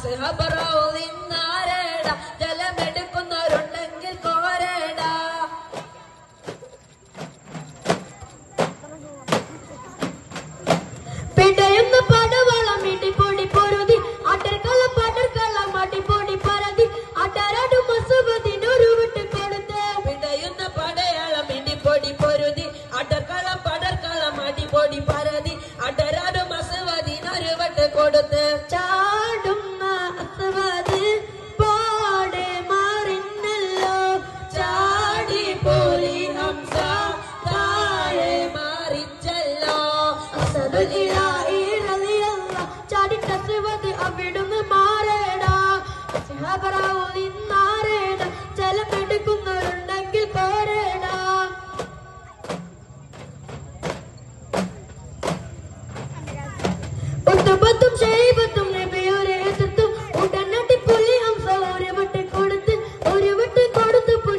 അസ്ഹബറൗലിന്നാരേടാ ജലമെടുക്കുന്നവരുണ്ടെങ്കിൽ കോരേടാ. പിടയുന്ന പടവളം ഇടിപൊടി പൊരുതി അടർക്കള പടർക്കളം അടിപൊടി പരതി അടരാടും മസുവതിനൊരു വിട്ട് കൊടുത്ത്. പിടയുന്ന പടയാളം ഇടിപൊടി പൊരുതി അടർക്കളം പടർക്കളം അടിപൊടി പരതി അടരാടും മസുവതിനൊരു വിട്ട് കൊടുത്ത്. ചാടുന്ന അസ്വദ് പാടെ മാറിന്നല്ലോ ചാടി പോലി ഹംസ താഴെ മാറിച്ചല്ലോ. അസദുൽ ഇലാഹി റളിയല്ലാഹ് ചാടിട്ട അസ്വദ് അവിടുന്ന് മാറേടാ. അസ്ഹബറൗലിന്നാരേടാ ജലമെടുക്കുന്നവരുണ്ടെങ്കിൽ കോരേടാ. ഉത്തബത്തും ഷൈബത്തും നബിയോരെ എത്തും ഉടനടി പുലി ഹംസ ഒരു വട്ട് കൊടുത്ത്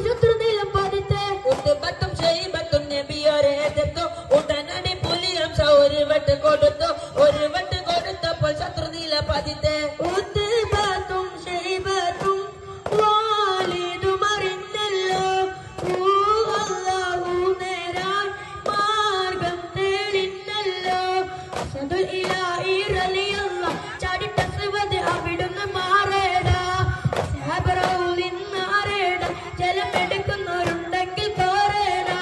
ശത്രു നിലം പതിത്ത്. ഉത്തുബത്തും ഷൈബത്തും നബിയോരെ എതിർത്തു ഉടനടി പുലി ഹംസ ഒരു വട്ട് കൊടുത്തപ്പോൾ ശത്രു നില പതിത്ത്. ഉത്തബത്തും ഷൈബത്തും വാലിദും അറിഞ്ഞല്ലോ അല്ലാഹു നേരാൻ മാർഗം തേടിന്നല്ലോ. അസദുൽ ഇലാഹി റളിയല്ലാഹ് ചാടിട്ട അസ്വദ് അവിടുന്ന് മാറേടാ. അസ്ഹബറൗലിന്നാരേടാ ജലമെടുക്കുന്നവരുണ്ടെങ്കിൽ കോരേടാ.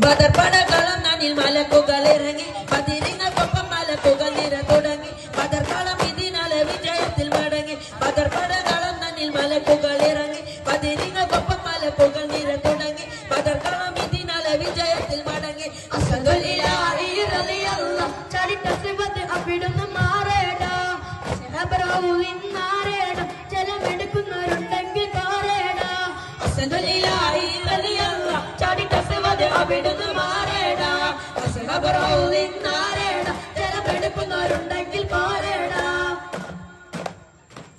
ബദർ പടകളം നനിൽ മലക്കുകൾ ഇറങ്ങി പതിരിങ്ങൾക്കൊപ്പം മലക്കുകൾ നിര തുടങ്ങി. ബദർ കളം ഇതിനാലെ വിജയത്തിൽ മടങ്ങി. ബദർ പടകളം നനിൽ മലക്കുകൾ ഇറങ്ങി പതിരിങ്ങൾക്കൊപ്പം മലക്കുകൾ നിര തുടങ്ങി. ബദർ കളം ഇതിനാലെ വിജയത്തിൽ മടങ്ങി. അസദുൽ ഇലാഹി റളിയല്ലാഹ് ചാടിട്ട അസ്വദ് അവിടുന്ന് മാറേടാ. അസ്ഹബറൗലിന്നാരേടാ ജലമെടുക്കുന്നവരുണ്ടെങ്കിൽ കോരേടാ. അസ്ഹദുൽ ഇലാഹി റളിയല്ലാഹ് ചാടിട്ട അസ്വദ് അവിടുന്ന് മാറേടാ. അസ്ഹബറൗലിന്നാരേടാ ജലമെടുക്കുന്നവരുണ്ടെങ്കിൽ